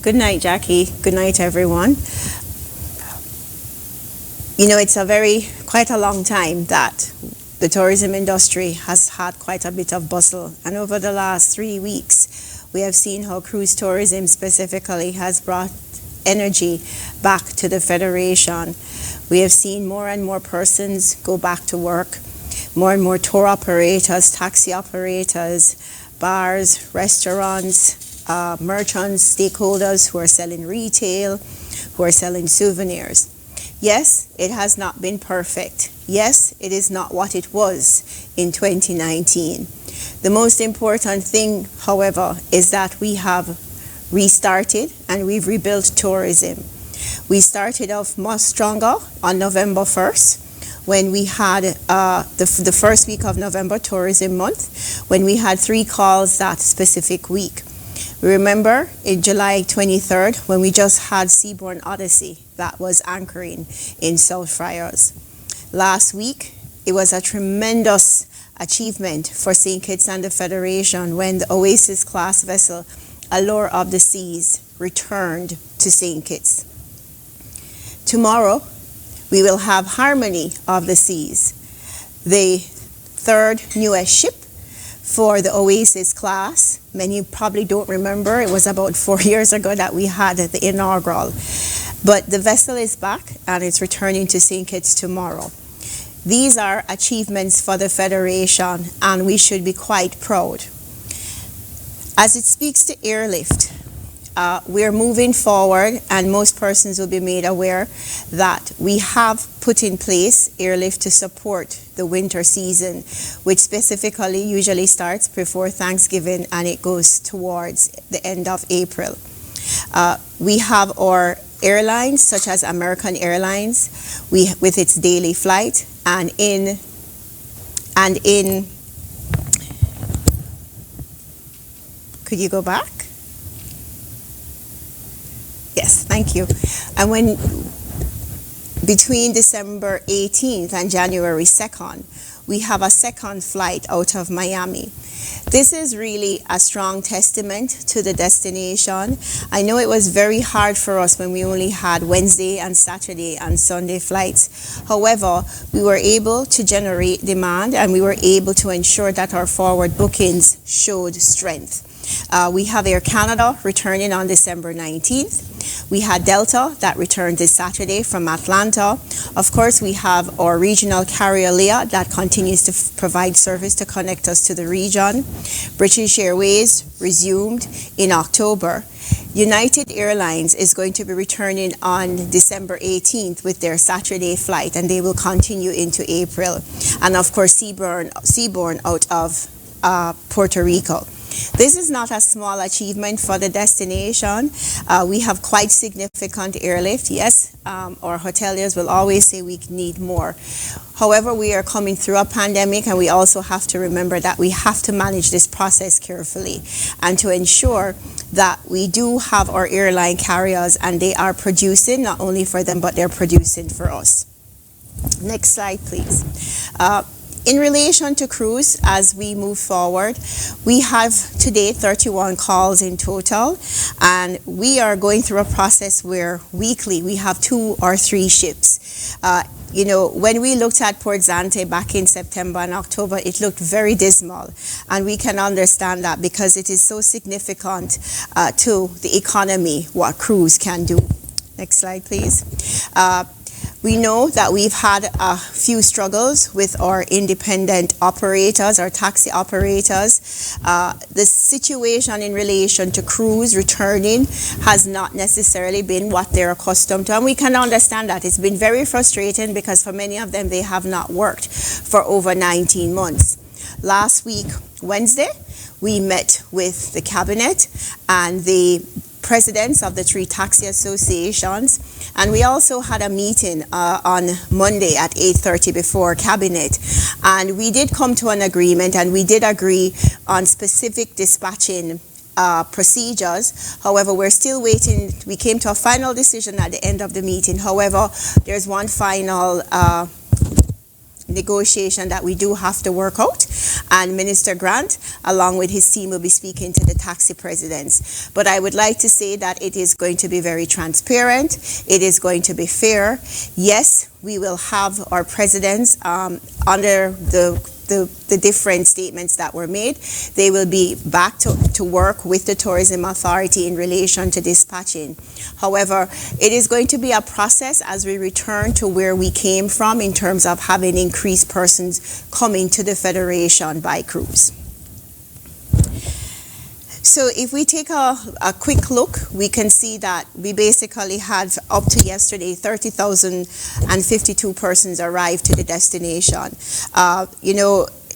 Good night, Jackie. Good night, everyone. You know, it's quite a long time that the tourism industry has had quite a bit of bustle. And over the last 3 weeks, we have seen how cruise tourism specifically has brought energy back to the Federation. We have seen more and more persons go back to work, more and more tour operators, taxi operators, bars, restaurants, merchants, stakeholders who are selling retail, who are selling souvenirs. Yes, it has not been perfect. Yes, it is not what it was in 2019. The most important thing, however, is that we have restarted and we've rebuilt tourism. We started off much stronger on November 1st when we had the first week of November, Tourism Month, when we had 3 calls that specific week. Remember in July 23rd when we just had Seabourn Odyssey that was anchoring in South Friars. Last week, it was a tremendous achievement for St. Kitts and the Federation when the Oasis class vessel Allure of the Seas returned to St. Kitts. Tomorrow, we will have Harmony of the Seas, the 3rd newest ship for the Oasis class. Many probably don't remember, it was about 4 years ago that we had the inaugural. But the vessel is back and it's returning to St. Kitts tomorrow. These are achievements for the Federation and we should be quite proud. As it speaks to airlift, we're moving forward and most persons will be made aware that we have put in place airlift to support the winter season, which specifically usually starts before Thanksgiving and it goes towards the end of April. We have our airlines such as American Airlines with its daily flight and in could you go back? Yes, thank you. And when between December 18th and January 2nd, we have a second flight out of Miami. This is really a strong testament to the destination. I know it was very hard for us when we only had Wednesday and Saturday and Sunday flights. However, we were able to generate demand and we were able to ensure that our forward bookings showed strength. We have Air Canada returning on December 19th. We had Delta that returned this Saturday from Atlanta. Of course, we have our regional carrier Leah that continues to provide service to connect us to the region. British Airways resumed in October. United Airlines is going to be returning on December 18th with their Saturday flight and they will continue into April. And of course, Seabourn out of Puerto Rico. This is not a small achievement for the destination. We have quite significant airlift. Yes, our hoteliers will always say we need more. However, we are coming through a pandemic and we also have to remember that we have to manage this process carefully and to ensure that we do have our airline carriers and they are producing not only for them but they're producing for us. Next slide, please. In relation to cruise, as we move forward, we have today 31 calls in total, and we are going through a process where weekly we have 2 or 3 ships. You know, when we looked at Port Zante back in September and October, it looked very dismal, and we can understand that because it is so significant to the economy what cruise can do. Next slide, please. We know that we've had a few struggles with our independent operators, our taxi operators. The situation in relation to cruise returning has not necessarily been what they're accustomed to, and we can understand that. It's been very frustrating because for many of them, they have not worked for over 19 months. Last week, Wednesday, we met with the cabinet and the presidents of the 3 taxi associations, and we also had a meeting on Monday at 8:30 before cabinet, and we did come to an agreement and we did agree on specific dispatching procedures. However, we're still waiting. We came to a final decision at the end of the meeting. However, there's one final negotiation that we do have to work out, and Minister Grant, along with his team, will be speaking to the taxi presidents. But I would like to say that it is going to be very transparent. It is going to be fair. Yes, we will have our presidents under the different statements that were made. They will be back to work with the Tourism Authority in relation to dispatching. However, it is going to be a process as we return to where we came from in terms of having increased persons coming to the Federation by cruise. So if we take a quick look, we can see that we basically had up to yesterday 30,052 persons arrived to the destination.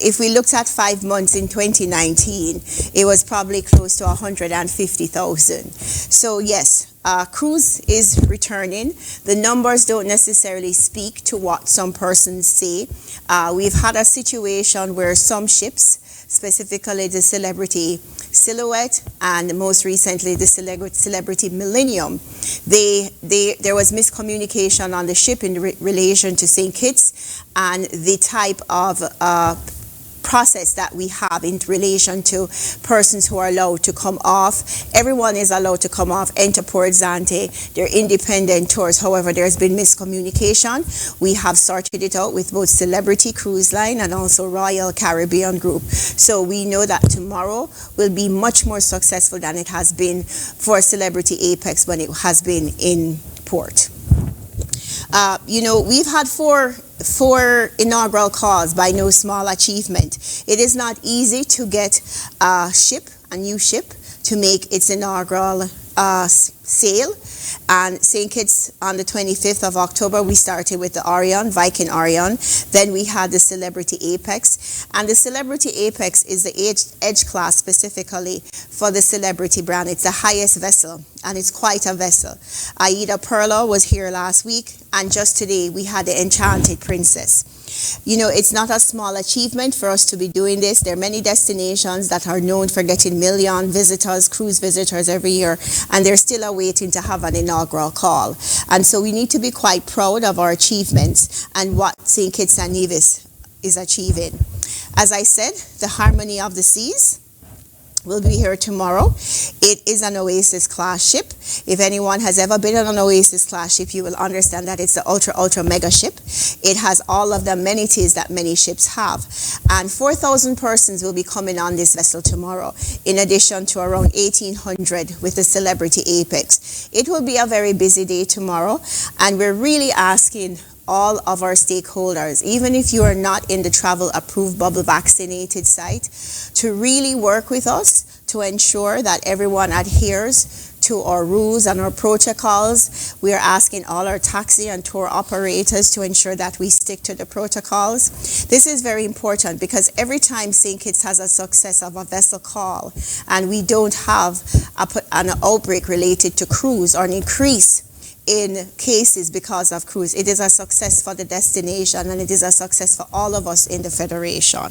If we looked at 5 months in 2019, it was probably close to 150,000. So yes, cruise is returning. The numbers don't necessarily speak to what some persons say. We've had a situation where some ships, specifically the Celebrity Silhouette and most recently the Celebrity Millennium, there was miscommunication on the ship in relation to St. Kitts and the type of process that we have in relation to persons who are allowed to come off. Everyone is allowed to come off, enter Port Zante. They're independent tours. However, there's been miscommunication. We have sorted it out with both Celebrity Cruise Line and also Royal Caribbean Group. So we know that tomorrow will be much more successful than it has been for Celebrity Apex when it has been in port. We've had four inaugural calls by no small achievement. It is not easy to get a new ship, to make its inaugural sail. And St. Kitts on the 25th of October, we started with the Orion, Viking Orion. Then we had the Celebrity Apex. And the Celebrity Apex is the edge class specifically for the Celebrity brand. It's the highest vessel, and it's quite a vessel. Aida Perla was here last week, and just today we had the Enchanted Princess. It's not a small achievement for us to be doing this. There are many destinations that are known for getting million visitors, cruise visitors every year, and they're still awaiting to have an inaugural call. And so we need to be quite proud of our achievements and what St. Kitts and Nevis is achieving. As I said, the Harmony of the Seas will be here tomorrow. It is an Oasis class ship. If anyone has ever been on an Oasis class ship, you will understand that it's the ultra mega ship. It has all of the amenities that many ships have. And 4,000 persons will be coming on this vessel tomorrow, in addition to around 1,800 with the Celebrity Apex. It will be a very busy day tomorrow, and we're really asking all of our stakeholders, even if you are not in the travel approved bubble vaccinated site, to really work with us to ensure that everyone adheres to our rules and our protocols. We are asking all our taxi and tour operators to ensure that we stick to the protocols. This is very important because every time St. Kitts has a success of a vessel call and we don't have an outbreak related to cruise or an increase in cases because of cruise, it is a success for the destination, and it is a success for all of us in the Federation.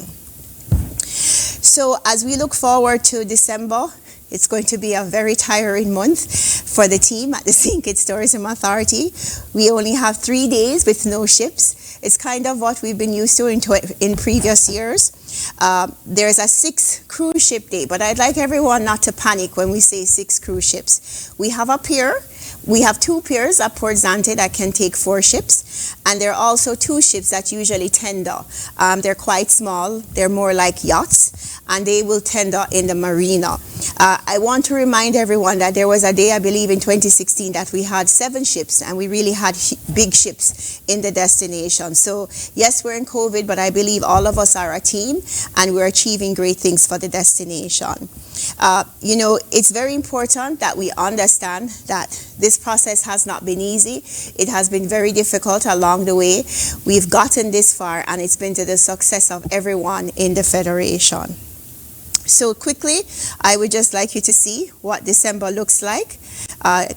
So as we look forward to December, it's going to be a very tiring month for the team at the St. Kitts Tourism Authority. We only have 3 days with no ships. It's kind of what we've been used to in previous years. There's a 6 cruise ship day, but I'd like everyone not to panic when we say 6 cruise ships. We have a pier. We have 2 piers at Port Zante that can take 4 ships, and there are also 2 ships that usually tender. They're quite small. They're more like yachts, and they will tender in the marina. I want to remind everyone that there was a day, I believe in 2016, that we had 7 ships, and we really had big ships in the destination. So yes, we're in COVID, but I believe all of us are a team, and we're achieving great things for the destination. It's very important that we understand that this process has not been easy. It has been very difficult along the way. We've gotten this far, and it's been to the success of everyone in the Federation. So quickly, I would just like you to see what December looks like.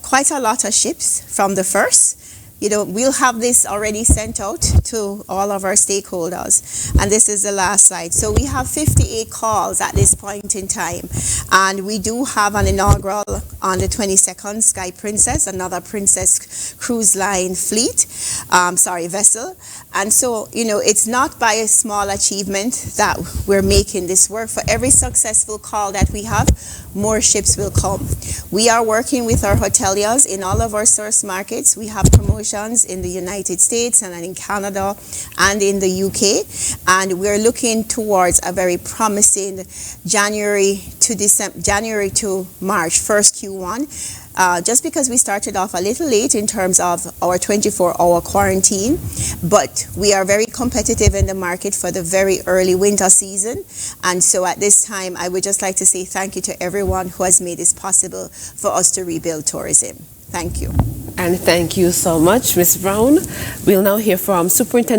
Quite a lot of ships from the 1st. We'll have this already sent out to all of our stakeholders. And this is the last slide. So we have 58 calls at this point in time. And we do have an inaugural on the 22nd, Sky Princess, another Princess Cruise Line fleet, vessel. And so, it's not by a small achievement that we're making this work. For every successful call that we have, more ships will come. We are working with our hoteliers in all of our source markets. We have promotions in the United States and in Canada and in the UK. And we're looking towards a very promising January to March, first Q1. Just because we started off a little late in terms of our 24-hour quarantine, but we are very competitive in the market for the very early winter season. And so at this time, I would just like to say thank you to everyone who has made this possible for us to rebuild tourism. Thank you. And thank you so much, Ms. Brown. We'll now hear from Superintendent